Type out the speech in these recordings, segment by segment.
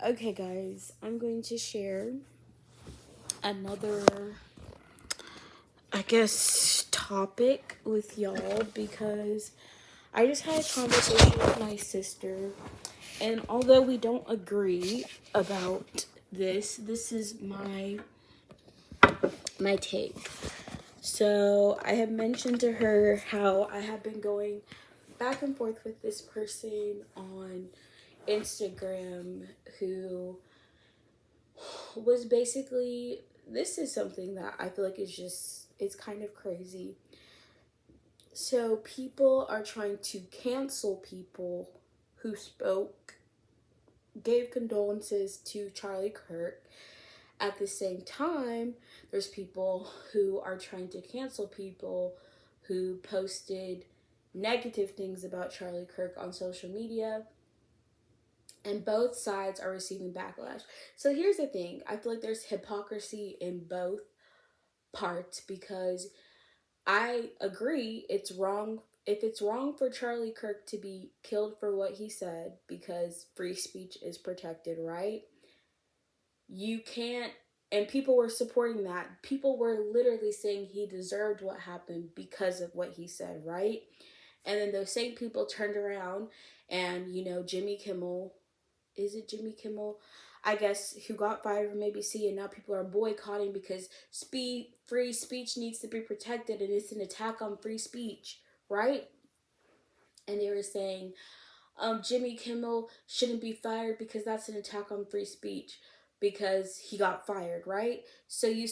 Okay, guys, I'm going to share another, topic with y'all because I just had a conversation with my sister, and although we don't agree about this is my take. So I have mentioned to her how I have been going back and forth with this person on Instagram who was basically, this is something that I feel like it's kind of crazy. So people are trying to cancel people who gave condolences to Charlie Kirk. At the same time, there's people who are trying to cancel people who posted negative things about Charlie Kirk on social media, and both sides are receiving backlash. So here's the thing, I feel like there's hypocrisy in both parts because I agree it's wrong. If it's wrong for Charlie Kirk to be killed for what he said because free speech is protected, right? You can't, and people were supporting that. People were literally saying he deserved what happened because of what he said, right? And then those same people turned around and, Jimmy Kimmel, is it Jimmy Kimmel? I guess, who got fired from ABC, and now people are boycotting because free speech needs to be protected and it's an attack on free speech, right? And they were saying Jimmy Kimmel shouldn't be fired because that's an attack on free speech because he got fired, right? So you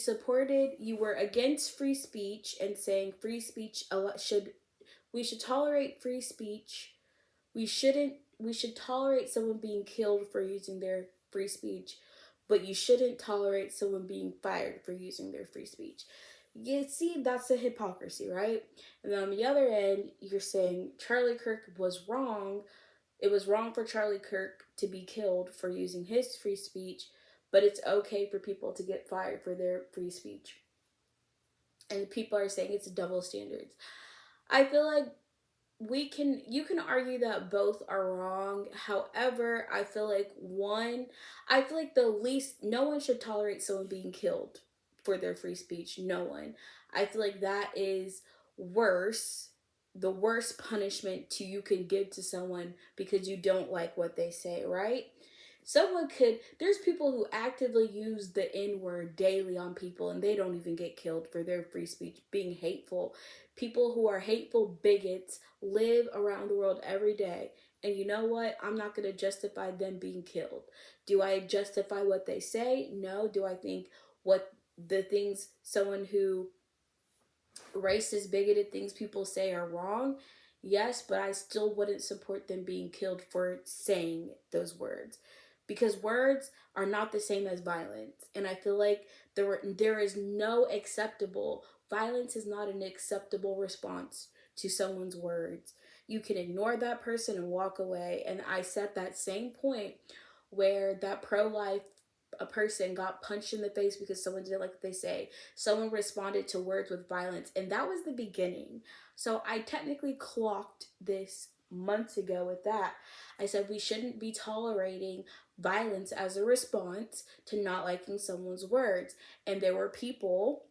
were against free speech and saying free speech we should tolerate free speech. We should tolerate someone being killed for using their free speech, but you shouldn't tolerate someone being fired for using their free speech. You see, that's the hypocrisy, right? And then on the other end, you're saying Charlie Kirk was wrong. It was wrong for Charlie Kirk to be killed for using his free speech, but it's okay for people to get fired for their free speech. And people are saying it's double standards. I feel like you can argue that both are wrong. However, I feel like the least, no one should tolerate someone being killed for their free speech. No one. I feel like that is worse, the worst punishment you can give to someone because you don't like what they say, right? There's people who actively use the N word daily on people and they don't even get killed for their free speech being hateful. People who are hateful bigots live around the world every day. And you know what? I'm not going to justify them being killed. Do I justify what they say? No. Do I think what the things someone who racist, bigoted things people say are wrong? Yes, but I still wouldn't support them being killed for saying those words because words are not the same as violence. And I feel like there is no acceptable violence is not an acceptable response to someone's words. You can ignore that person and walk away. And I set that same point where that pro-life a person got punched in the face because someone didn't like what they say. Someone responded to words with violence, and that was the beginning. So I technically clocked this months ago with that. I said we shouldn't be tolerating violence as a response to not liking someone's words. And there were people,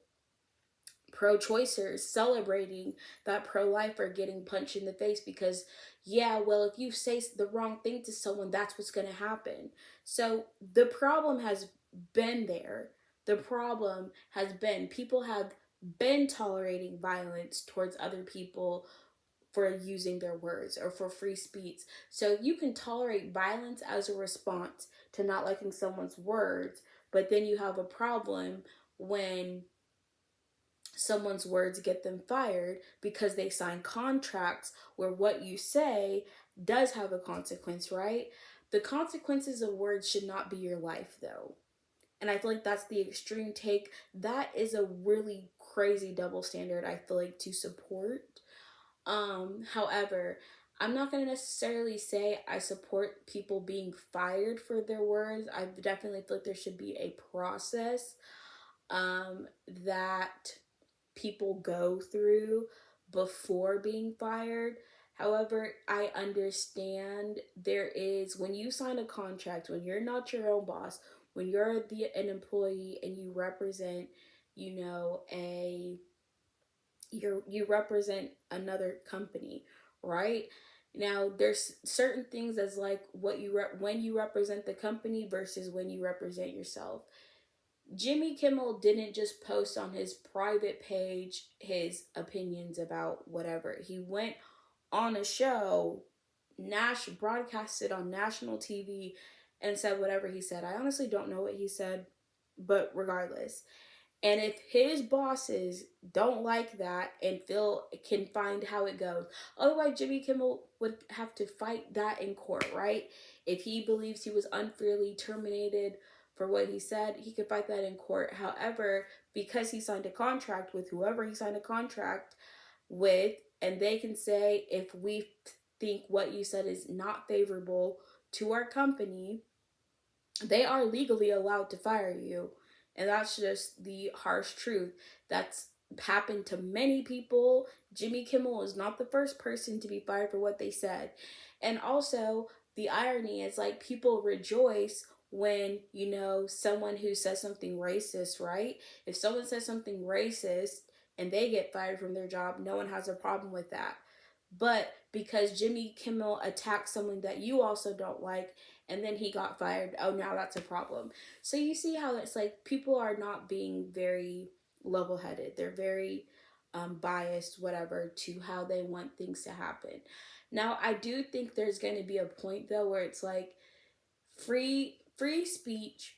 pro-choicers, celebrating that pro-lifer getting punched in the face because, yeah, well, if you say the wrong thing to someone, that's what's going to happen. So the problem has been there. The problem has been people have been tolerating violence towards other people for using their words or for free speech. So you can tolerate violence as a response to not liking someone's words, but then you have a problem when someone's words get them fired because they sign contracts where what you say does have a consequence, right? The consequences of words should not be your life, though. And I feel like that's the extreme take. That is a really crazy double standard, I feel like, to support. However, I'm not going to necessarily say I support people being fired for their words. I definitely feel like there should be a process that people go through before being fired. However, I understand there is, when you sign a contract, when you're not your own boss, when you're an employee and you represent, you know, you represent another company, right? Now there's certain things as like what when you represent the company versus when you represent yourself. Jimmy Kimmel didn't just post on his private page his opinions about whatever. He went on a show, broadcasted on national TV, and said whatever he said. I honestly don't know what he said, but regardless. And if his bosses don't like that and feel can find how it goes, otherwise Jimmy Kimmel would have to fight that in court, right? If he believes he was unfairly terminated for what he said, he could fight that in court. However, because he signed a contract with whoever he signed a contract with, and they can say, if we think what you said is not favorable to our company, they are legally allowed to fire you. And that's just the harsh truth. That's happened to many people. Jimmy Kimmel is not the first person to be fired for what they said. And also, the irony is like people rejoice when, you know, someone who says something racist, right? If someone says something racist and they get fired from their job, no one has a problem with that. But because Jimmy Kimmel attacked someone that you also don't like, and then he got fired, oh, now that's a problem. So you see how it's like people are not being very level headed. They're very biased, whatever, to how they want things to happen. Now, I do think there's going to be a point, though, where it's like free speech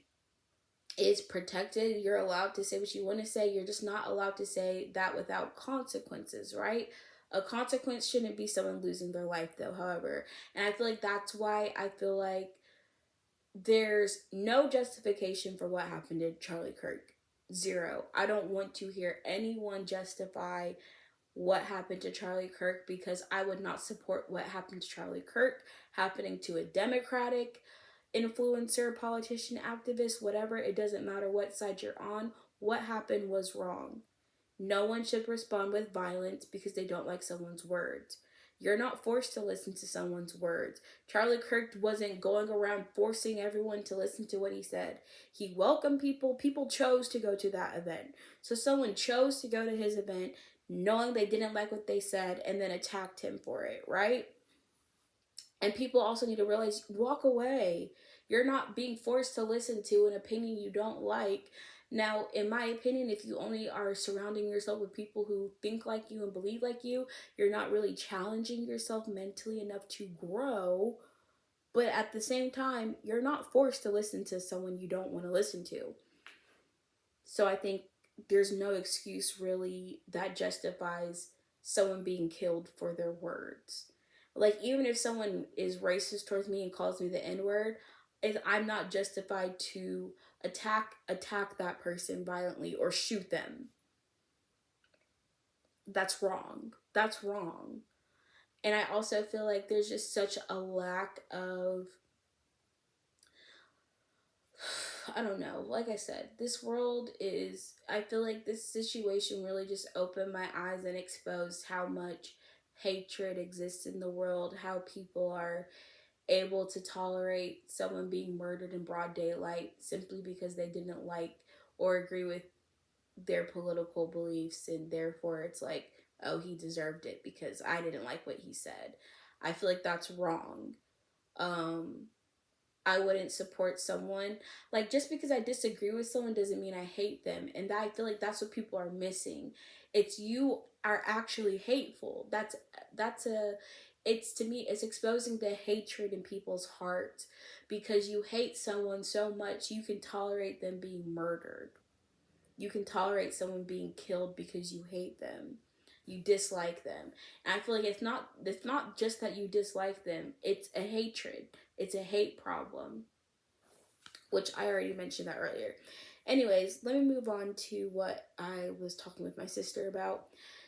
is protected. You're allowed to say what you want to say. You're just not allowed to say that without consequences, right? A consequence shouldn't be someone losing their life, though, however. And I feel like that's why I feel like there's no justification for what happened to Charlie Kirk. Zero. I don't want to hear anyone justify what happened to Charlie Kirk, because I would not support what happened to Charlie Kirk happening to a Democratic influencer, politician, activist, whatever. It doesn't matter what side you're on. What happened was wrong. No one should respond with violence because they don't like someone's words. You're not forced to listen to someone's words. Charlie Kirk wasn't going around forcing everyone to listen to what he said. He welcomed people. People chose to go to that event. So someone chose to go to his event knowing they didn't like what they said and then attacked him for it, right? And people also need to realize, walk away. You're not being forced to listen to an opinion you don't like. Now, in my opinion, if you only are surrounding yourself with people who think like you and believe like you're not really challenging yourself mentally enough to grow. But at the same time, you're not forced to listen to someone you don't want to listen to. So I think there's no excuse really that justifies someone being killed for their words. Like, even if someone is racist towards me and calls me the N-word, I'm not justified to attack that person violently or shoot them. That's wrong. That's wrong. And I also feel like there's just such a lack of, I don't know. Like I said, this world is, I feel like this situation really just opened my eyes and exposed how much hatred exists in the world, how people are able to tolerate someone being murdered in broad daylight simply because they didn't like or agree with their political beliefs, and therefore it's like, oh, he deserved it because I didn't like what he said. I feel like that's wrong. Um, I wouldn't support someone. Like, just because I disagree with someone doesn't mean I hate them. And I feel like that's what people are missing. It's you are actually hateful. That's a it's to me it's exposing the hatred in people's hearts, because you hate someone so much you can tolerate them being murdered. You can tolerate someone being killed because you hate them. You dislike them. And I feel like it's not just that you dislike them. It's a hatred. It's a hate problem, which I already mentioned that earlier. Anyways, let me move on to what I was talking with my sister about.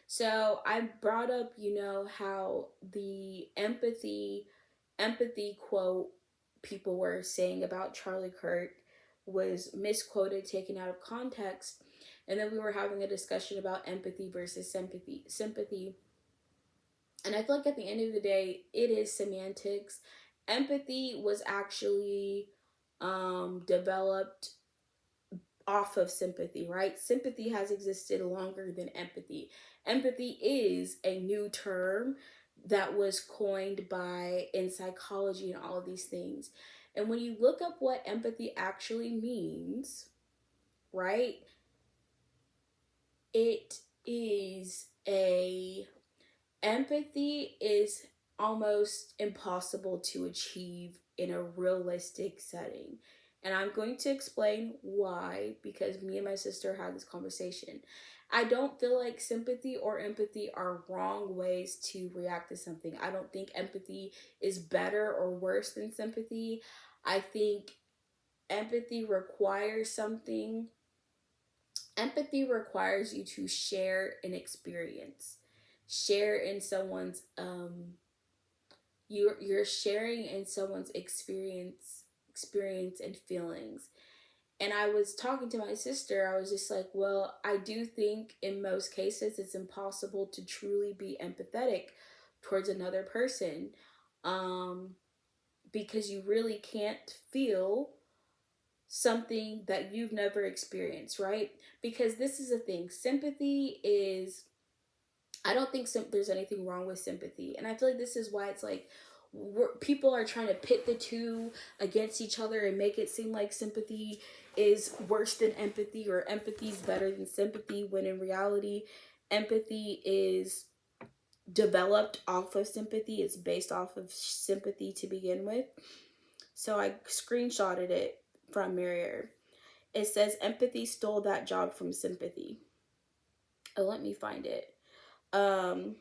So I brought up, how the empathy quote people were saying about Charlie Kirk was misquoted, taken out of context. And then we were having a discussion about empathy versus sympathy. And I feel like at the end of the day, it is semantics. Empathy was actually developed off of sympathy, right? Sympathy has existed longer than empathy. Empathy is a new term that was coined by in psychology and all of these things. And when you look up what empathy actually means, right? It is a empathy is almost impossible to achieve in a realistic setting. And I'm going to explain why, because me and my sister had this conversation. I don't feel like sympathy or empathy are wrong ways to react to something. I don't think empathy is better or worse than sympathy. I think empathy requires something. Empathy requires you to share an experience, share in someone's you're sharing in someone's experience and feelings. And I was talking to my sister. I was just like, well, I do think in most cases it's impossible to truly be empathetic towards another person, um because you really can't feel something that you've never experienced, right? Because this is a thing. Sympathy is, I don't think there's anything wrong with sympathy. And I feel like this is why it's like people are trying to pit the two against each other and make it seem like sympathy is worse than empathy or empathy is better than sympathy, when in reality, empathy is developed off of sympathy. It's based off of sympathy to begin with. So I screenshotted it from Merrier. It says empathy stole that job from sympathy. Oh, let me find it. Um,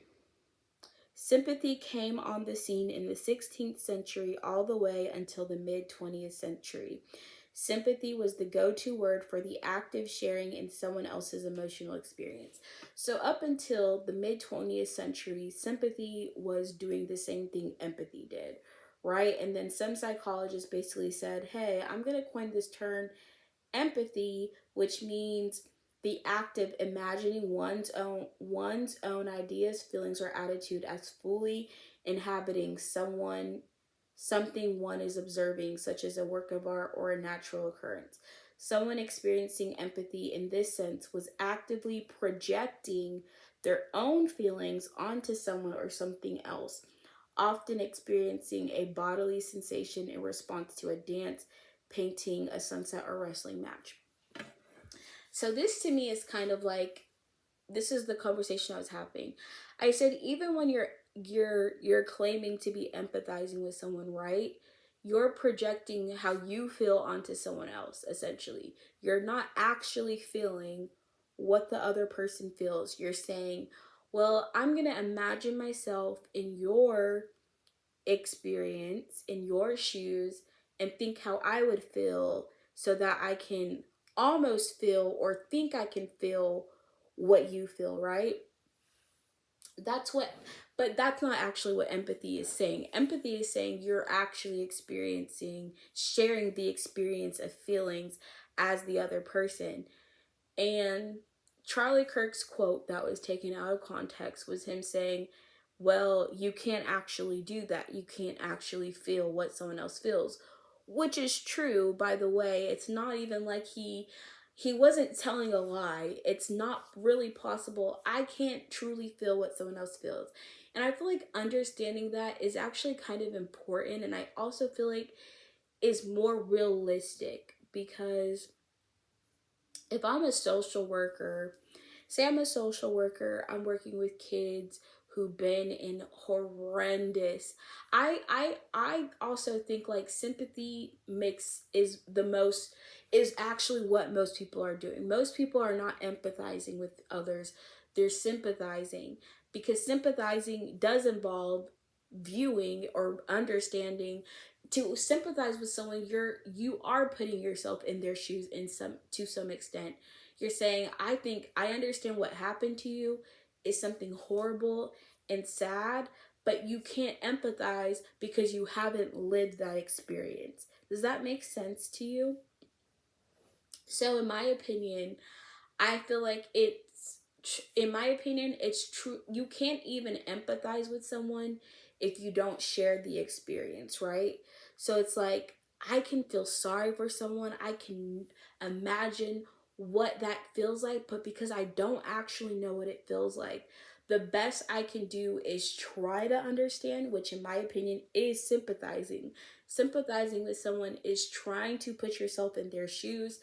Sympathy came on the scene in the 16th century all the way until the mid 20th century. Sympathy was the go to word for the active sharing in someone else's emotional experience. So, up until the mid 20th century, sympathy was doing the same thing empathy did, right? And then some psychologists basically said, hey, I'm going to coin this term empathy, which means the act of imagining one's own ideas, feelings, or attitude as fully inhabiting something one is observing, such as a work of art or a natural occurrence. Someone experiencing empathy in this sense was actively projecting their own feelings onto someone or something else, often experiencing a bodily sensation in response to a dance, painting, a sunset, or wrestling match. So this to me is kind of like, this is the conversation I was having. I said even when you're claiming to be empathizing with someone, right? You're projecting how you feel onto someone else, essentially. You're not actually feeling what the other person feels. You're saying, well, I'm going to imagine myself in your experience, in your shoes, and think how I would feel so that I can almost feel or think I can feel what you feel, right? That's what, but that's not actually what empathy is saying. Empathy is saying you're actually experiencing, sharing the experience of feelings as the other person. And Charlie Kirk's quote that was taken out of context was him saying, well, you can't actually do that. You can't actually feel what someone else feels, which is true, by the way. It's not even like he wasn't telling a lie. It's not really possible. I can't truly feel what someone else feels. And I feel like understanding that is actually kind of important, and I also feel like is more realistic, because if I'm a social worker, say I'm a social worker, I'm working with kids who've been in horrendous. I also think like sympathy mix is actually what most people are doing. Most people are not empathizing with others. They're sympathizing, because sympathizing does involve viewing or understanding. To sympathize with someone, you are putting yourself in their shoes in some to some extent. You're saying, I think I understand what happened to you is something horrible and sad, but you can't empathize because you haven't lived that experience. Does that make sense to you? So in my opinion, I feel like it's in my opinion, it's true. You can't even empathize with someone if you don't share the experience, right? So it's like, I can feel sorry for someone, I can imagine what that feels like, but because I don't actually know what it feels like, the best I can do is try to understand, which in my opinion is sympathizing. Sympathizing with someone is trying to put yourself in their shoes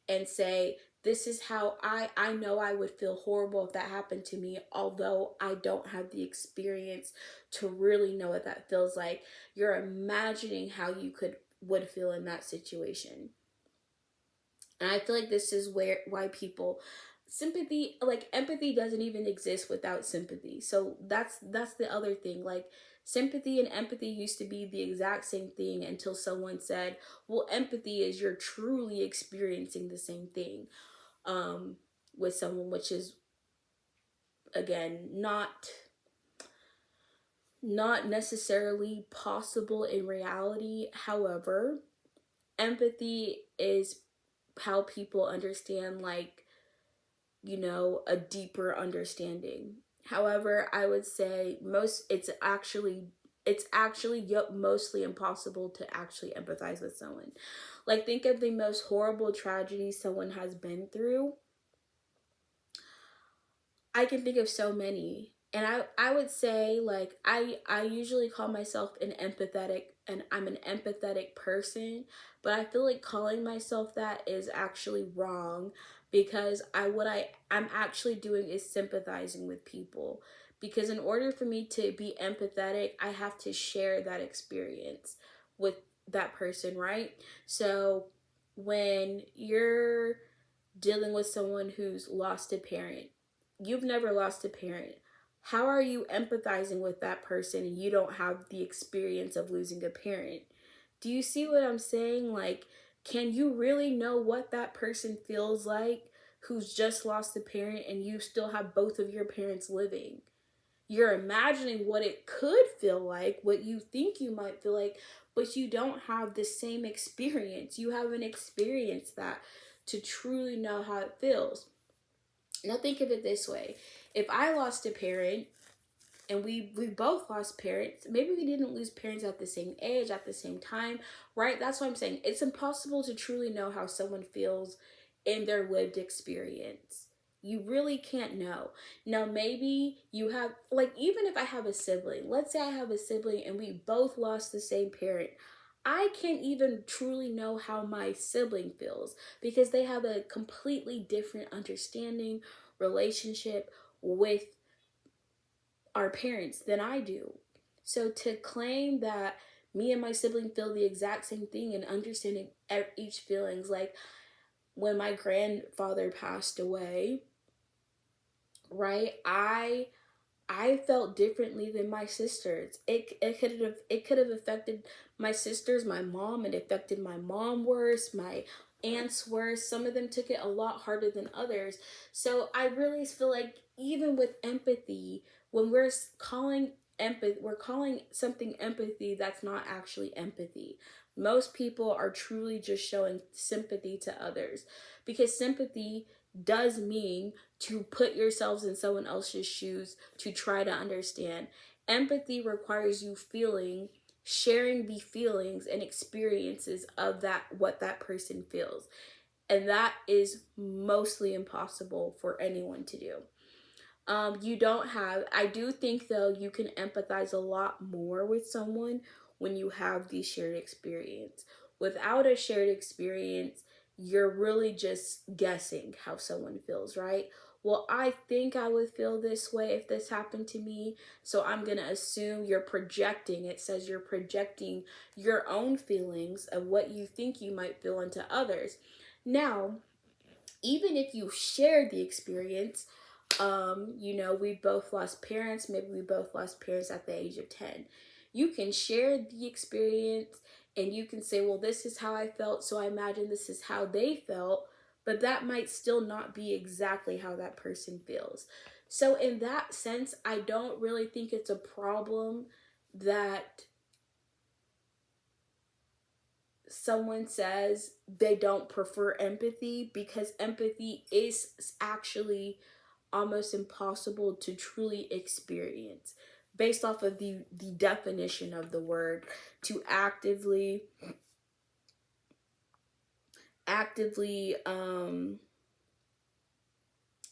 and say, this is how I know I would feel horrible if that happened to me, although I don't have the experience to really know what that feels like. You're imagining how you would feel in that situation. And I feel like this is why people, sympathy, like empathy doesn't even exist without sympathy. So that's the other thing. Like, sympathy and empathy used to be the exact same thing until someone said, well, empathy is you're truly experiencing the same thing um with someone, which is, again, not necessarily possible in reality. However, empathy is how people understand, like, a deeper understanding. However, I would say it's actually mostly impossible to actually empathize with someone. Like, think of the most horrible tragedy someone has been through. I can think of so many. And I would say, like, I usually call myself I'm an empathetic person, but I feel like calling myself that is actually wrong, because I'm actually doing is sympathizing with people. Because in order for me to be empathetic, I have to share that experience with that person, right? So when you're dealing with someone who's lost a parent, you've never lost a parent. How are you empathizing with that person and you don't have the experience of losing a parent? Do you see what I'm saying? Like, can you really know what that person feels like who's just lost a parent and you still have both of your parents living? You're imagining what it could feel like, what you think you might feel like, but you don't have the same experience. You haven't experienced that to truly know how it feels. Now think of it this way. If I lost a parent and we both lost parents, maybe we didn't lose parents at the same age, at the same time, right? That's what I'm saying. It's impossible to truly know how someone feels in their lived experience. You really can't know. Now, maybe you have, like, even if I have a sibling, let's say I have a sibling and we both lost the same parent, I can't even truly know how my sibling feels because they have a completely different understanding, relationship with our parents than I do. So to claim that me and my sibling feel the exact same thing and understanding each feelings, like when my grandfather passed away, right? I felt differently than my sisters. It could have affected my sisters, my mom. It affected my mom worse, my aunts worse. Some of them took it a lot harder than others. So I really feel like even with empathy, when we're calling something empathy that's not actually empathy. Most people are truly just showing sympathy to others, because sympathy does mean to put yourselves in someone else's shoes to try to understand. Empathy requires you sharing the feelings and experiences of what that person feels. And that is mostly impossible for anyone to do. You don't have, I do think though, you can empathize a lot more with someone when you have the shared experience. Without a shared experience, you're really just guessing how someone feels, right? Well, I think I would feel this way if this happened to me, so I'm gonna assume you're projecting. It says you're projecting your own feelings of what you think you might feel into others. Now, even if you share the experience, we both lost parents. Maybe we both lost parents at the age of 10. You can share the experience and you can say, well, this is how I felt, so I imagine this is how they felt, but that might still not be exactly how that person feels. So, in that sense, I don't really think it's a problem that someone says they don't prefer empathy, because empathy is actually almost impossible to truly experience based off of the definition of the word, to actively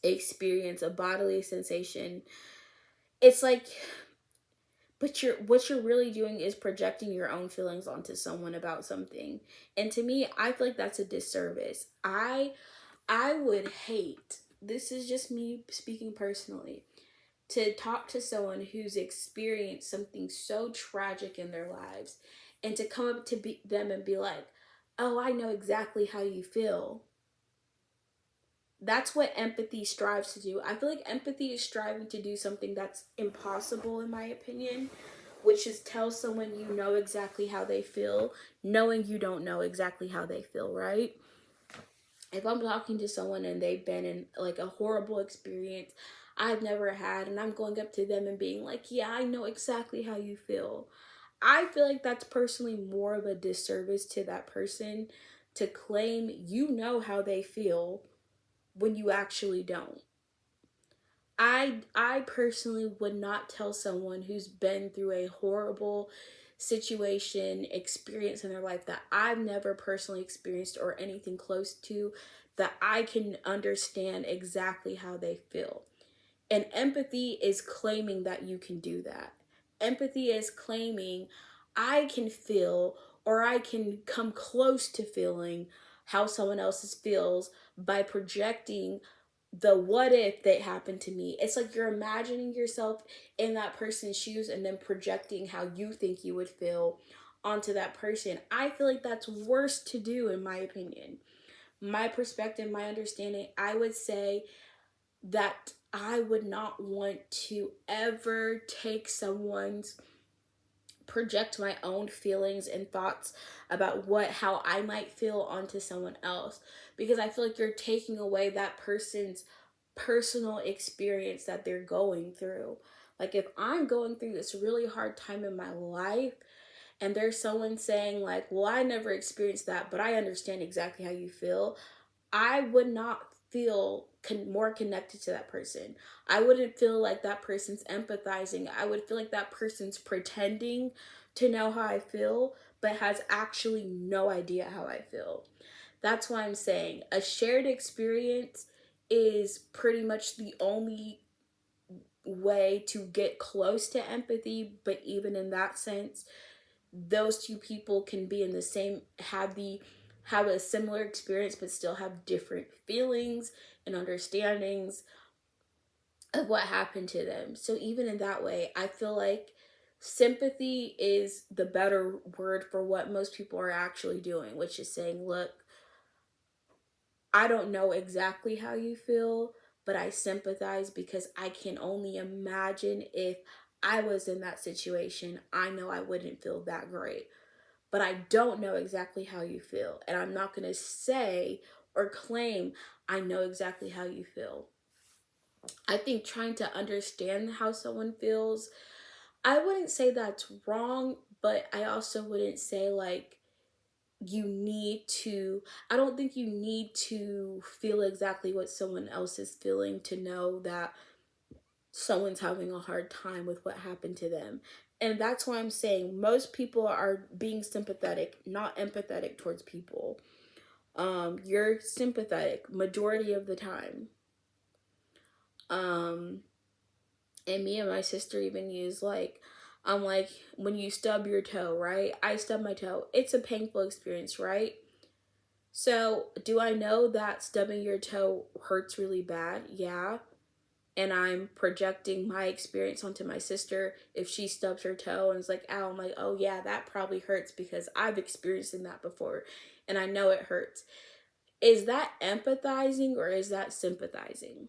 experience a bodily sensation. It's like, but what you're really doing is projecting your own feelings onto someone about something. And to me, I feel like that's a disservice. I would hate, this is just me speaking personally, to talk to someone who's experienced something so tragic in their lives and to come up to them and be like, "Oh, I know exactly how you feel." That's what empathy strives to do. I feel like empathy is striving to do something that's impossible, in my opinion, which is tell someone you know exactly how they feel, knowing you don't know exactly how they feel, right? If I'm talking to someone and they've been in like a horrible experience I've never had, and I'm going up to them and being like, "Yeah, I know exactly how you feel." I feel like that's personally more of a disservice to that person to claim you know how they feel when you actually don't. I personally would not tell someone who's been through a horrible situation, experience in their life that I've never personally experienced or anything close to, that I can understand exactly how they feel. And empathy is claiming that you can do that. Empathy is claiming I can feel, or I can come close to feeling how someone else's feels by projecting the what if that happened to me. It's like you're imagining yourself in that person's shoes and then projecting how you think you would feel onto that person. I feel like that's worse to do, in my opinion. My perspective, my understanding, I would say that I would not want to ever take someone's, project my own feelings and thoughts about how I might feel onto someone else, because I feel like you're taking away that person's personal experience that they're going through. Like if I'm going through this really hard time in my life and there's someone saying like, "Well, I never experienced that, but I understand exactly how you feel," I would not feel more connected to that person. I wouldn't feel like that person's empathizing. I would feel like that person's pretending to know how I feel, but has actually no idea how I feel. That's why I'm saying a shared experience is pretty much the only way to get close to empathy, but even in that sense, those two people can be in the same, have a similar experience but still have different feelings and understandings of what happened to them. So even in that way, I feel like sympathy is the better word for what most people are actually doing, which is saying, "Look, I don't know exactly how you feel, but I sympathize because I can only imagine if I was in that situation. I know I wouldn't feel that great, but I don't know exactly how you feel. And I'm not going to say or claim I know exactly how you feel." I think trying to understand how someone feels, I wouldn't say that's wrong, but I also wouldn't say like you need to, I don't think you need to feel exactly what someone else is feeling to know that someone's having a hard time with what happened to them. And that's why I'm saying most people are being sympathetic, not empathetic towards people. You're sympathetic majority of the time. Um, and me and my sister even use like, I'm like, when you stub your toe, right? I stub my toe. It's a painful experience, right? So, do I know that stubbing your toe hurts really bad? Yeah. And I'm projecting my experience onto my sister. If she stubs her toe and is like, "Ow," I'm like, "Oh yeah, that probably hurts because I've experienced that before and I know it hurts." Is that empathizing or is that sympathizing?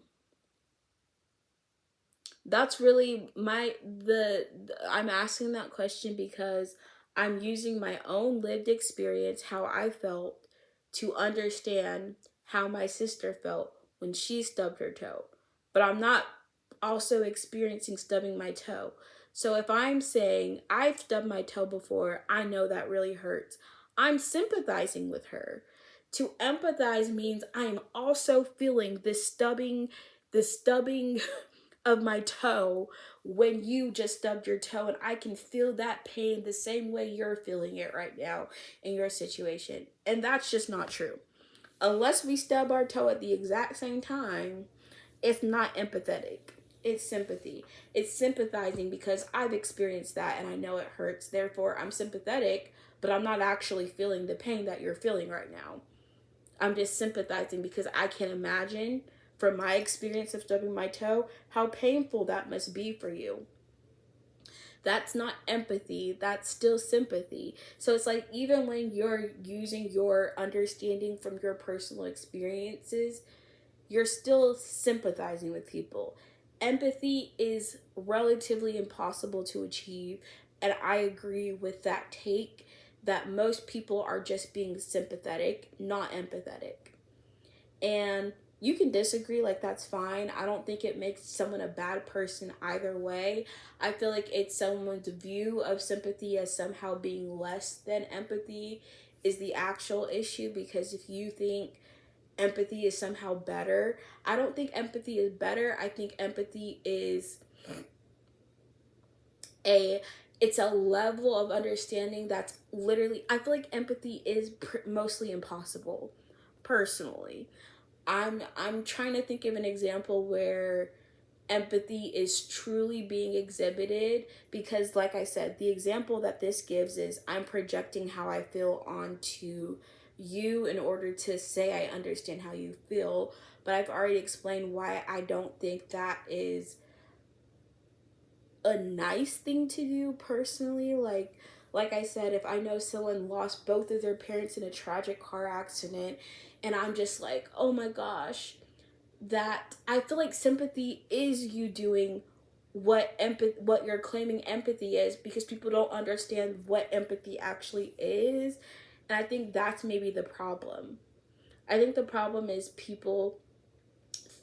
That's really I'm asking that question because I'm using my own lived experience, how I felt, to understand how my sister felt when she stubbed her toe. But I'm not also experiencing stubbing my toe. So if I'm saying I've stubbed my toe before, I know that really hurts, I'm sympathizing with her. To empathize means I'm also feeling this stubbing the stubbing of my toe when you just stubbed your toe, and I can feel that pain the same way you're feeling it right now in your situation. And that's just not true. Unless we stub our toe at the exact same time, it's not empathetic. It's sympathy. It's sympathizing because I've experienced that and I know it hurts. Therefore, I'm sympathetic, but I'm not actually feeling the pain that you're feeling right now. I'm just sympathizing because I can imagine from my experience of stubbing my toe how painful that must be for you. That's not empathy, that's still sympathy. So it's like, even when you're using your understanding from your personal experiences, you're still sympathizing with people. Empathy is relatively impossible to achieve, and I agree with that take that most people are just being sympathetic, not empathetic. And you can disagree, like, that's fine. I don't think it makes someone a bad person either way. I feel like it's someone's view of sympathy as somehow being less than empathy is the actual issue, because if you think empathy is somehow better, I don't think empathy is better. I think empathy is it's a level of understanding that's literally, I feel like empathy is mostly impossible personally. I'm trying to think of an example where empathy is truly being exhibited, because like I said, the example that this gives is I'm projecting how I feel onto you in order to say I understand how you feel, but I've already explained why I don't think that is a nice thing to do personally. Like I said, if I know someone lost both of their parents in a tragic car accident and I'm just like, oh my gosh, that I feel like sympathy is you doing what you're claiming empathy is, because people don't understand what empathy actually is. And I think that's maybe the problem. I think the problem is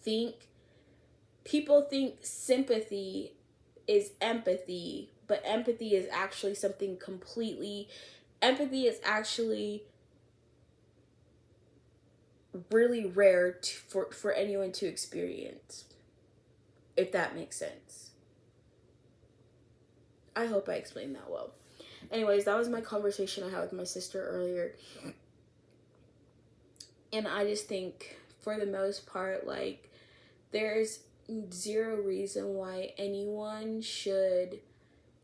think think sympathy is empathy, but empathy is actually something completely, empathy is actually really rare for anyone to experience, if that makes sense. I hope I explained that well. Anyways, that was my conversation I had with my sister earlier. And I just think, for the most part, like, there's zero reason why anyone should,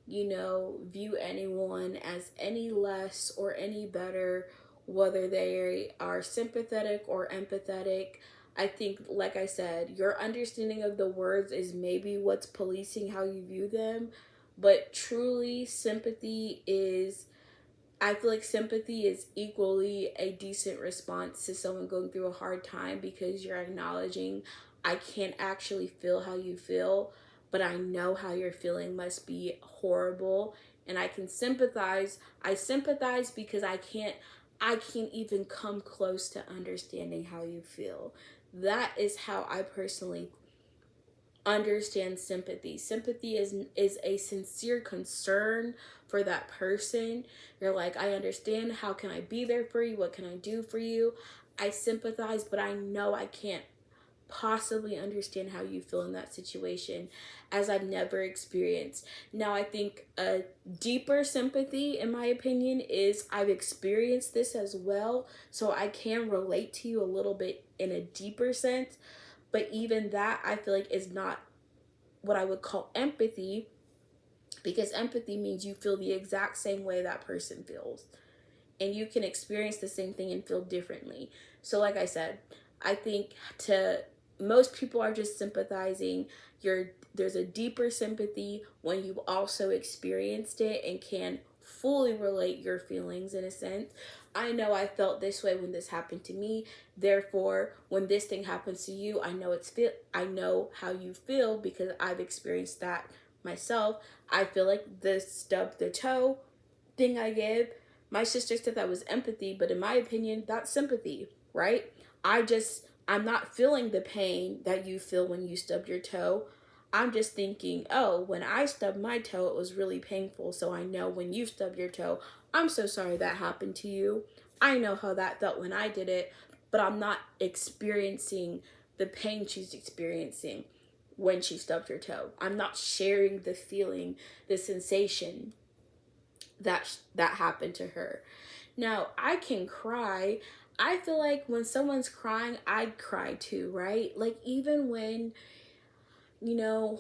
view anyone as any less or any better, whether they are sympathetic or empathetic. I think, like I said, your understanding of the words is maybe what's policing how you view them, but truly, I feel like sympathy is equally a decent response to someone going through a hard time, because you're acknowledging, I can't actually feel how you feel, but I know how you're feeling must be horrible, and I can sympathize. I sympathize because I can't even come close to understanding how you feel. That is how I personally understand sympathy. Sympathy is a sincere concern for that person. You're like, I understand, how can I be there for you? What can I do for you? I sympathize, but I know I can't possibly understand how you feel in that situation, as I've never experienced. Now, I think a deeper sympathy, in my opinion, is I've experienced this as well, so I can relate to you a little bit in a deeper sense. But even that, I feel like, is not what I would call empathy, because empathy means you feel the exact same way that person feels. And you can experience the same thing and feel differently. So like I said, I think to most people are just sympathizing. There's a deeper sympathy when you've also experienced it and can fully relate your feelings in a sense. I know I felt this way when this happened to me. Therefore, when this thing happens to you, I know how you feel because I've experienced that myself. I feel like the stub the toe thing I give, my sister said that was empathy, but in my opinion, that's sympathy, right? I'm not feeling the pain that you feel when you stubbed your toe. I'm just thinking, oh, when I stubbed my toe, it was really painful. So I know when you stubbed your toe, I'm so sorry that happened to you. I know how that felt when I did it, but I'm not experiencing the pain she's experiencing when she stubbed her toe. I'm not sharing the feeling, the sensation that happened to her. Now, I can cry. I feel like when someone's crying, I'd cry too, right? Like, even when,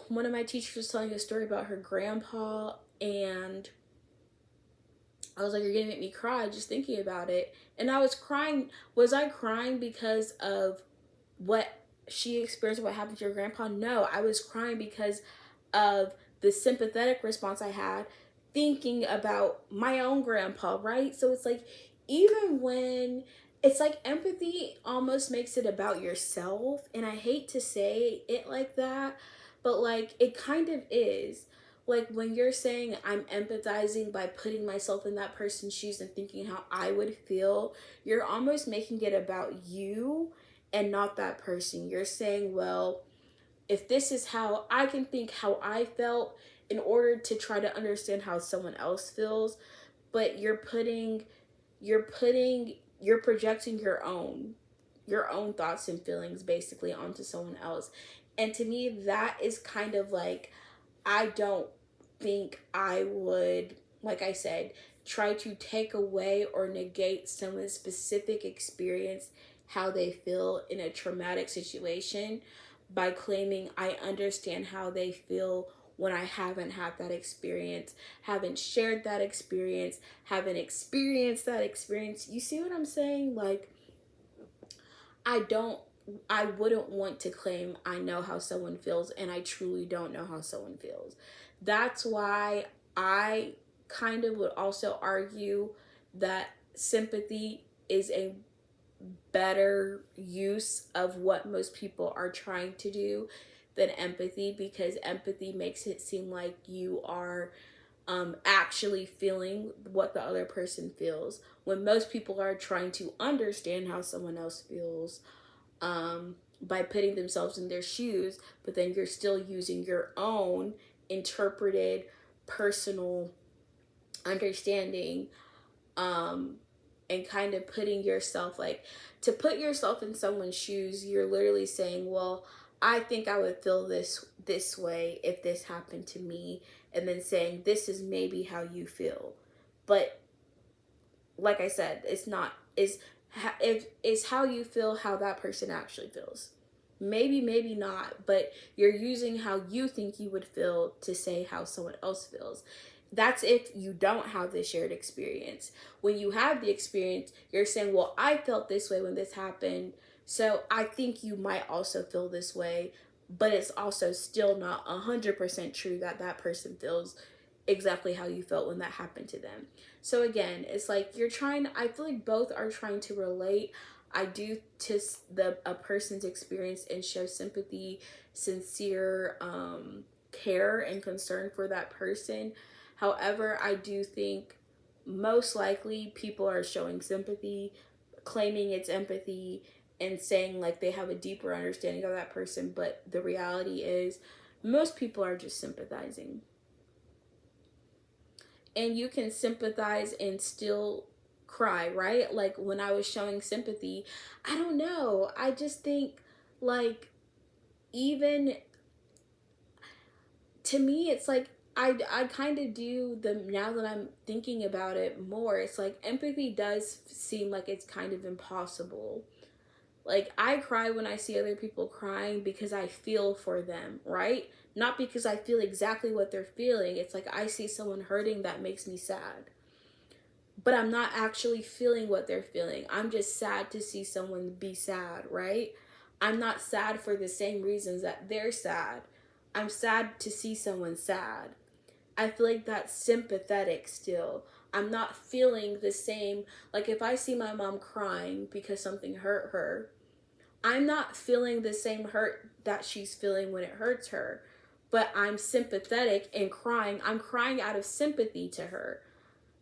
one of my teachers was telling a story about her grandpa, and I was like, you're gonna make me cry just thinking about it. And I was crying. Was I crying because of what she experienced, what happened to her grandpa? No, I was crying because of the sympathetic response I had thinking about my own grandpa, right? So it's like, even when it's like empathy almost makes it about yourself. And I hate to say it like that, but like it kind of is. Like when you're saying I'm empathizing by putting myself in that person's shoes and thinking how I would feel, you're almost making it about you and not that person. You're saying, well, if this is how I can think how I felt in order to try to understand how someone else feels, but you're projecting your own thoughts and feelings basically onto someone else. And to me, that is kind of like, I don't think I would, like I said, try to take away or negate someone's specific experience, how they feel in a traumatic situation, by claiming I understand how they feel when I haven't had that experience, haven't shared that experience, haven't experienced that experience. You see what I'm saying? Like, I wouldn't want to claim I know how someone feels and I truly don't know how someone feels. That's why I kind of would also argue that sympathy is a better use of what most people are trying to do than empathy, because empathy makes it seem like you are actually feeling what the other person feels, when most people are trying to understand how someone else feels by putting themselves in their shoes, but then you're still using your own interpreted personal understanding, and kind of putting yourself, like, to put yourself in someone's shoes, you're literally saying, well, I think I would feel this way if this happened to me, and then saying this is maybe how you feel. But like I said, it's not, if is how you feel how that person actually feels. Maybe not, but you're using how you think you would feel to say how someone else feels. That's if you don't have the shared experience. When you have the experience, you're saying, well, I felt this way when this happened, so I think you might also feel this way, but it's also still not 100% true that that person feels exactly how you felt when that happened to them. So again, it's like I feel like both are trying to relate. I do to a person's experience and show sympathy, sincere care and concern for that person. However, I do think most likely people are showing sympathy, claiming it's empathy, and saying like they have a deeper understanding of that person, but the reality is most people are just sympathizing. And you can sympathize and still cry, right? Like when I was showing sympathy, I don't know. I just think, like, even to me, it's like I kind of do the, now that I'm thinking about it more, it's like empathy does seem like it's kind of impossible. Like, I cry when I see other people crying because I feel for them, right? Not because I feel exactly what they're feeling. It's like I see someone hurting, that makes me sad. But I'm not actually feeling what they're feeling. I'm just sad to see someone be sad, right? I'm not sad for the same reasons that they're sad. I'm sad to see someone sad. I feel like that's sympathetic still. I'm not feeling the same. Like, if I see my mom crying because something hurt her, I'm not feeling the same hurt that she's feeling when it hurts her, but I'm sympathetic and crying. I'm crying out of sympathy to her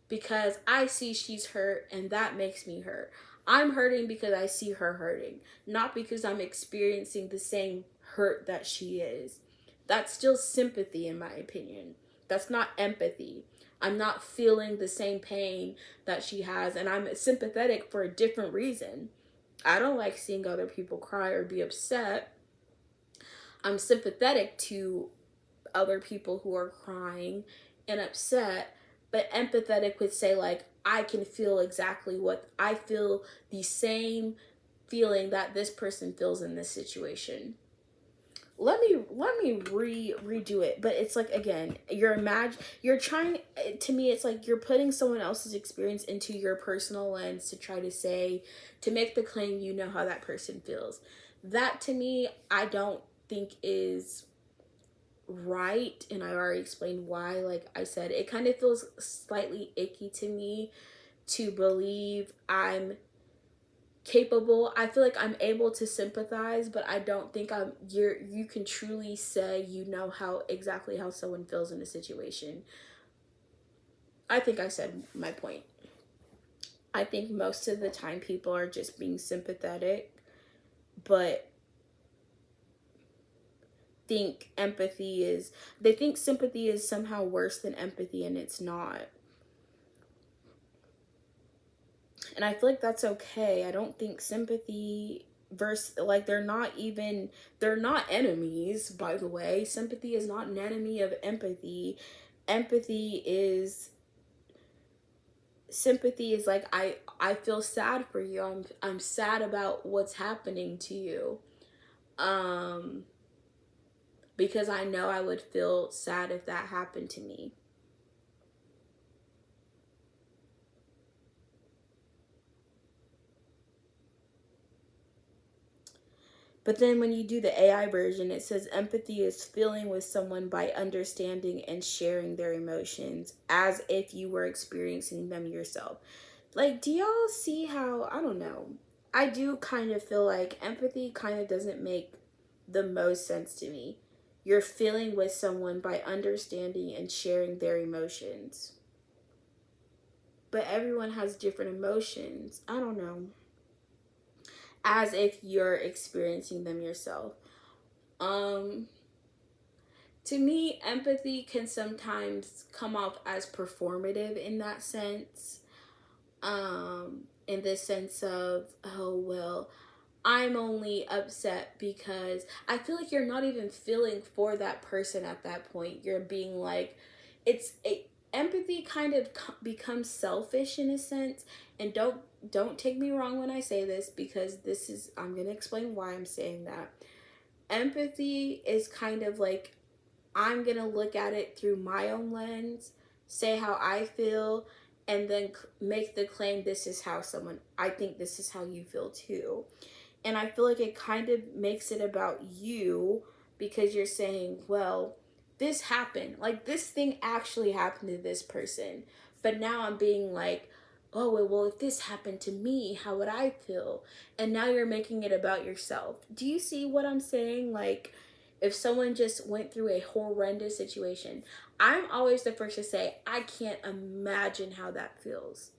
because I see she's hurt and that makes me hurt. I'm hurting because I see her hurting, not because I'm experiencing the same hurt that she is. That's still sympathy, in my opinion. That's not empathy. I'm not feeling the same pain that she has, and I'm sympathetic for a different reason. I don't like seeing other people cry or be upset. I'm sympathetic to other people who are crying and upset, but empathetic would say, like, I can feel exactly what I feel, the same feeling that this person feels in this situation. Let me redo it. But it's like, again, you're trying, to me it's like you're putting someone else's experience into your personal lens to try to say, to make the claim you know how that person feels. That, to me, I don't think is right, and I already explained why. Like I said, it kind of feels slightly icky to me to believe I'm capable. I feel like I'm able to sympathize, but I don't think you can truly say you know how exactly how someone feels in a situation. I think I said my point. I think most of the time people are just being sympathetic, but think empathy is they think sympathy is somehow worse than empathy, and it's not. And I feel like that's okay. I don't think sympathy versus, like, they're not enemies, by the way. Sympathy is not an enemy of empathy. Empathy is Sympathy is like, I feel sad for you. I'm sad about what's happening to you. Um because I know I would feel sad if that happened to me. But then when you do the AI version, it says empathy is feeling with someone by understanding and sharing their emotions as if you were experiencing them yourself. Like, do y'all see how, I don't know. I do kind of feel like empathy kind of doesn't make the most sense to me. You're feeling with someone by understanding and sharing their emotions. But everyone has different emotions. I don't know. As if you're experiencing them yourself. Um, to me, empathy can sometimes come off as performative in that sense. In the sense of, oh, well, I'm only upset because I feel like you're not even feeling for that person at that point. You're being like, empathy kind of becomes selfish in a sense. And don't take me wrong when I say this, because I'm going to explain why I'm saying that. Empathy is kind of like, I'm going to look at it through my own lens, say how I feel, and then make the claim, I think this is how you feel too. And I feel like it kind of makes it about you, because you're saying, well, this happened. Like, this thing actually happened to this person. But now I'm being like, oh, well, if this happened to me, how would I feel? And now you're making it about yourself. Do you see what I'm saying? Like, if someone just went through a horrendous situation, I'm always the first to say, I can't imagine how that feels.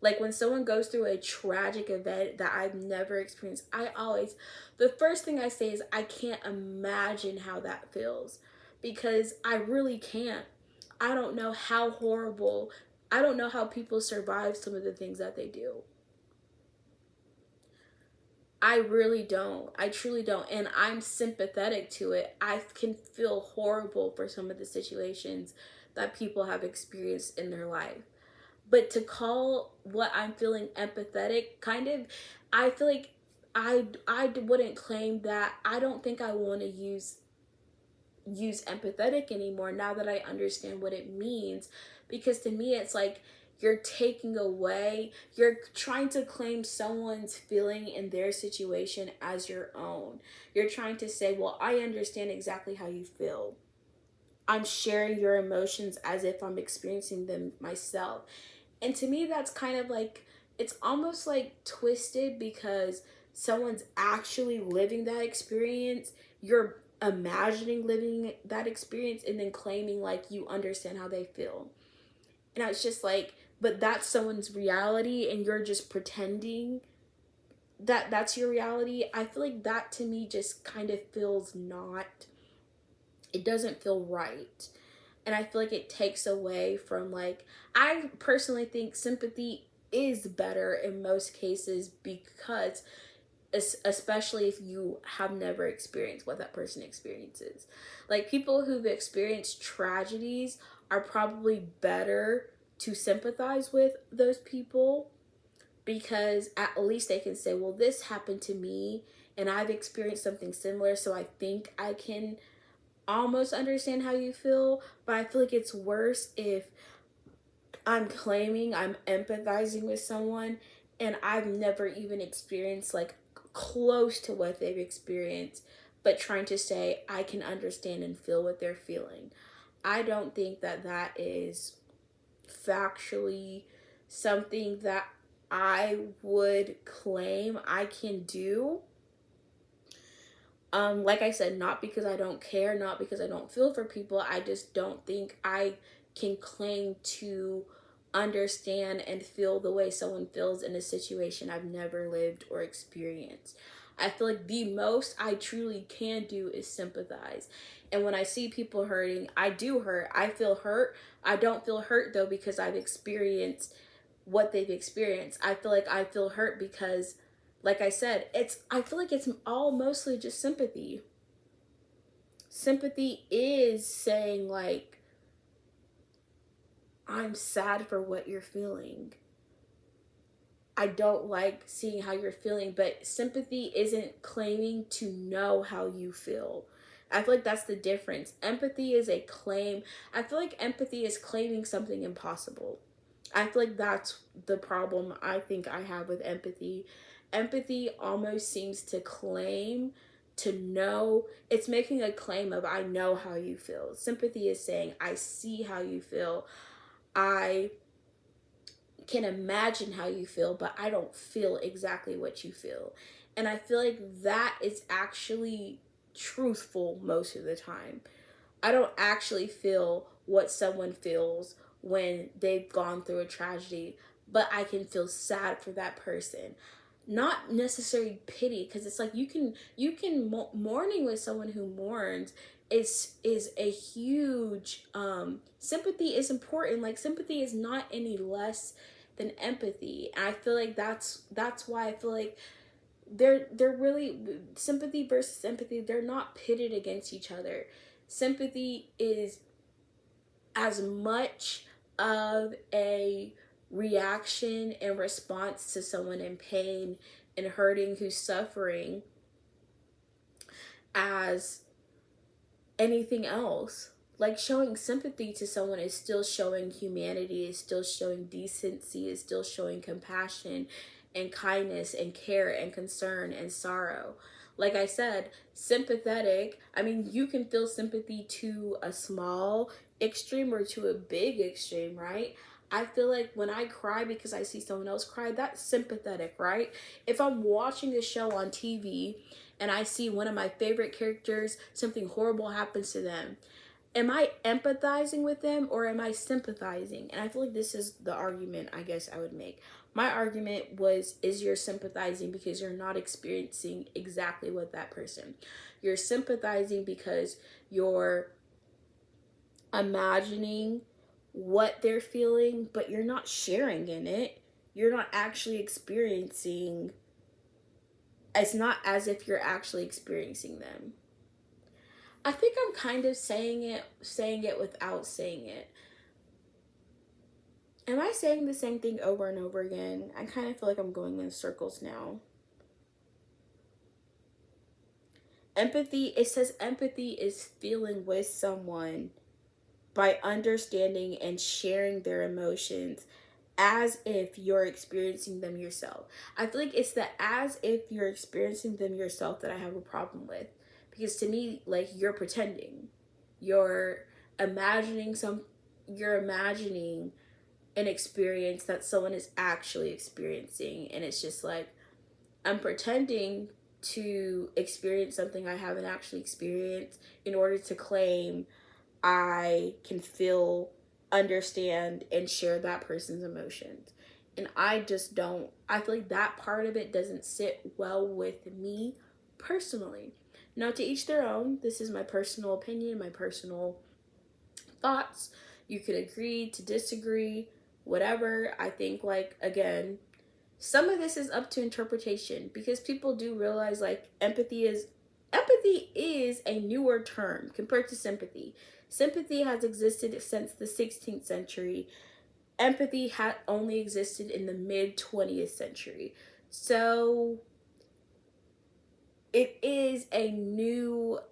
Like, when someone goes through a tragic event that I've never experienced, the first thing I say is, I can't imagine how that feels, because I really can't. I don't know how horrible, I don't know how people survive some of the things that they do. I really don't. I truly don't. And I'm sympathetic to it. I can feel horrible for some of the situations that people have experienced in their life. But to call what I'm feeling empathetic, kind of, I feel like I wouldn't claim that. I don't think I want to use empathetic anymore now that I understand what it means, because to me it's like you're trying to claim someone's feeling in their situation as your own. You're trying to say, well, I understand exactly how you feel. I'm sharing your emotions as if I'm experiencing them myself. And to me, that's kind of like, it's almost like twisted, because someone's actually living that experience. You're imagining living that experience and then claiming like you understand how they feel. And it's just like, but that's someone's reality and you're just pretending that that's your reality. I feel like that, to me, just kind of feels not, it doesn't feel right. And I feel like it takes away from, like, I personally think sympathy is better in most cases, because especially if you have never experienced what that person experiences. Like, people who've experienced tragedies are probably better to sympathize with those people, because at least they can say, well, this happened to me and I've experienced something similar, so I think I can almost understand how you feel. But I feel like it's worse if I'm claiming I'm empathizing with someone and I've never even experienced like close to what they've experienced, but trying to say I can understand and feel what they're feeling. I don't think that that is factually something that I would claim I can do. Like I said, not because I don't care, not because I don't feel for people. I just don't think I can claim to understand and feel the way someone feels in a situation I've never lived or experienced. I feel like the most I truly can do is sympathize. And when I see people hurting, I do hurt. I feel hurt. I don't feel hurt though because I've experienced what they've experienced. I feel like I feel hurt because, like I said, I feel like it's all mostly just sympathy. Sympathy is saying like, I'm sad for what you're feeling. I don't like seeing how you're feeling, but sympathy isn't claiming to know how you feel. I feel like that's the difference. Empathy is a claim. I feel like empathy is claiming something impossible. I feel like that's the problem I think I have with empathy. Empathy almost seems to claim to know. It's making a claim of, I know how you feel. Sympathy is saying, I see how you feel. I can imagine how you feel, but I don't feel exactly what you feel. And I feel like that is actually truthful most of the time. I don't actually feel what someone feels when they've gone through a tragedy, but I can feel sad for that person. Not necessarily pity, because it's like mourning with someone who mourns is a huge sympathy is important. Like, sympathy is not any less than empathy. And I feel like that's why I feel like they're really, sympathy versus empathy, they're not pitted against each other. Sympathy is as much of a reaction and response to someone in pain and hurting who's suffering as anything else. Like, showing sympathy to someone is still showing humanity, is still showing decency, is still showing compassion and kindness and care and concern and sorrow. Like I said, sympathetic, I mean, you can feel sympathy to a small extreme or to a big extreme, right? I feel like when I cry because I see someone else cry, that's sympathetic, right? If I'm watching a show on TV and I see one of my favorite characters, something horrible happens to them, am I empathizing with them or am I sympathizing? And I feel like this is the argument I guess I would make. My argument is you're sympathizing because you're not experiencing exactly what that person. You're sympathizing because you're imagining what they're feeling, but you're not sharing in it. You're not actually experiencing. It's not as if you're actually experiencing them. I think I'm kind of saying it without saying it. Am I saying the same thing over and over again? I kind of feel like I'm going in circles now. Empathy, it says empathy is feeling with someone by understanding and sharing their emotions as if you're experiencing them yourself. I feel like it's the as if you're experiencing them yourself that I have a problem with. Because to me, like, you're pretending. You're imagining an experience that someone is actually experiencing, and it's just like, I'm pretending to experience something I haven't actually experienced in order to claim I can feel, understand, and share that person's emotions. And I just don't, I feel like that part of it doesn't sit well with me personally. Now, to each their own. This is my personal opinion, my personal thoughts. You could agree to disagree, whatever. I think, like, again, some of this is up to interpretation, because people do realize, like, empathy is a newer term compared to sympathy. Sympathy has existed since the 16th century. Empathy had only existed in the mid 20th century. So it is a newer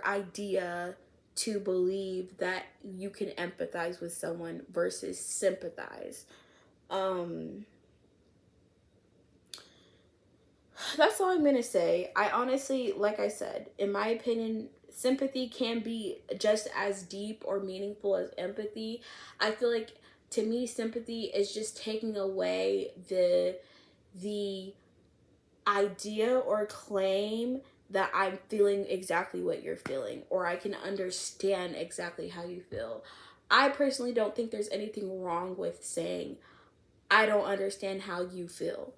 idea to believe that you can empathize with someone versus sympathize. That's all I'm gonna say. I honestly, like I said, in my opinion, sympathy can be just as deep or meaningful as empathy. I feel like, to me, sympathy is just taking away the idea or claim that I'm feeling exactly what you're feeling, or I can understand exactly how you feel. I personally don't think there's anything wrong with saying, I don't understand how you feel.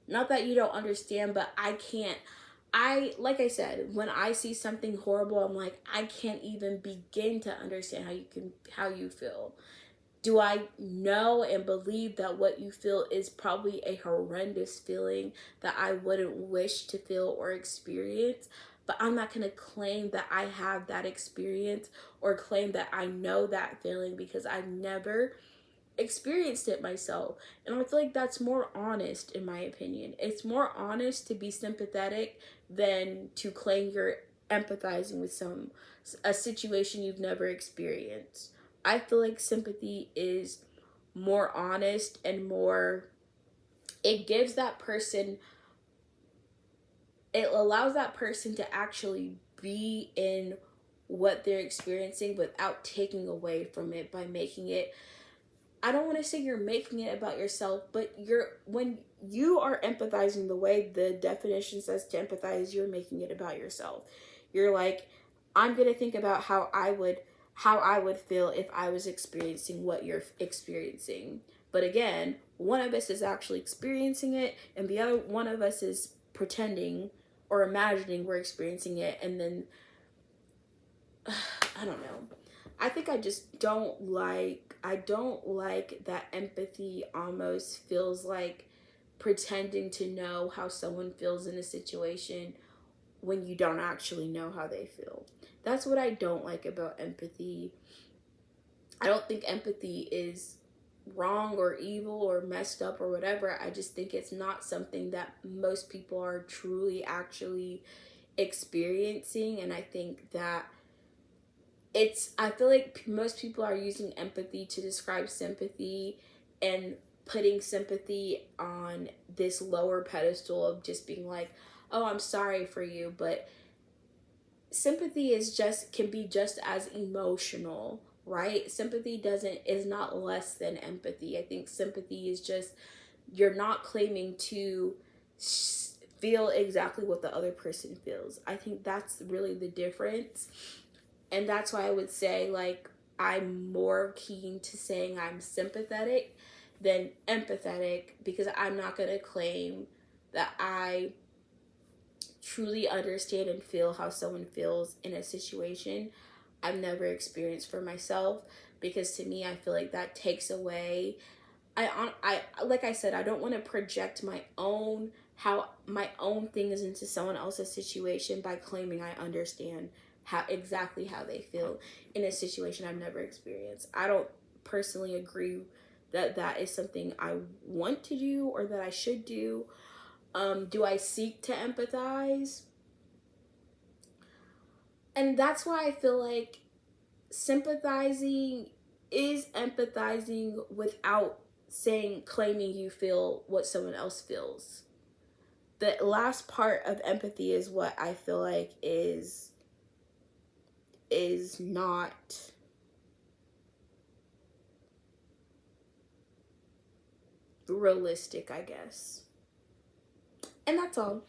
Not that you don't understand, but I can't. Like I said, when I see something horrible, I'm like, I can't even begin to understand how you feel. Do I know and believe that what you feel is probably a horrendous feeling that I wouldn't wish to feel or experience? But I'm not going to claim that I have that experience or claim that I know that feeling, because I've never experienced it myself. And I feel like that's more honest, in my opinion. It's more honest to be sympathetic than to claim you're empathizing with a situation you've never experienced. I feel like sympathy is more honest and more, it gives that person, it allows that person to actually be in what they're experiencing without taking away from it by making it, I don't want to say you're making it about yourself, but when you are empathizing, the way the definition says to empathize, you're making it about yourself. You're like, I'm going to think about how I would feel if I was experiencing what you're experiencing. But again, one of us is actually experiencing it, and the other one of us is pretending or imagining we're experiencing it, and then I don't know. I think I just don't like, that empathy almost feels like pretending to know how someone feels in a situation when you don't actually know how they feel. That's what I don't like about empathy. I don't think empathy is wrong or evil or messed up or whatever. I just think it's not something that most people are truly actually experiencing. And I think that I feel like most people are using empathy to describe sympathy, and putting sympathy on this lower pedestal of just being like, oh, I'm sorry for you. But sympathy can be just as emotional, right? Sympathy is not less than empathy. I think sympathy is just, you're not claiming to feel exactly what the other person feels. I think that's really the difference. And that's why I would say, like, I'm more keen to saying I'm sympathetic than empathetic, because I'm not going to claim that I truly understand and feel how someone feels in a situation I've never experienced for myself. Because to me, I feel like that takes away, I like I said, I don't want to project my own things into someone else's situation by claiming I understand exactly how they feel in a situation I've never experienced. I don't personally agree that is something I want to do or that I should do. Do I seek to empathize? And that's why I feel like sympathizing is empathizing without claiming you feel what someone else feels. The last part of empathy is what I feel like is not realistic, I guess. And that's all.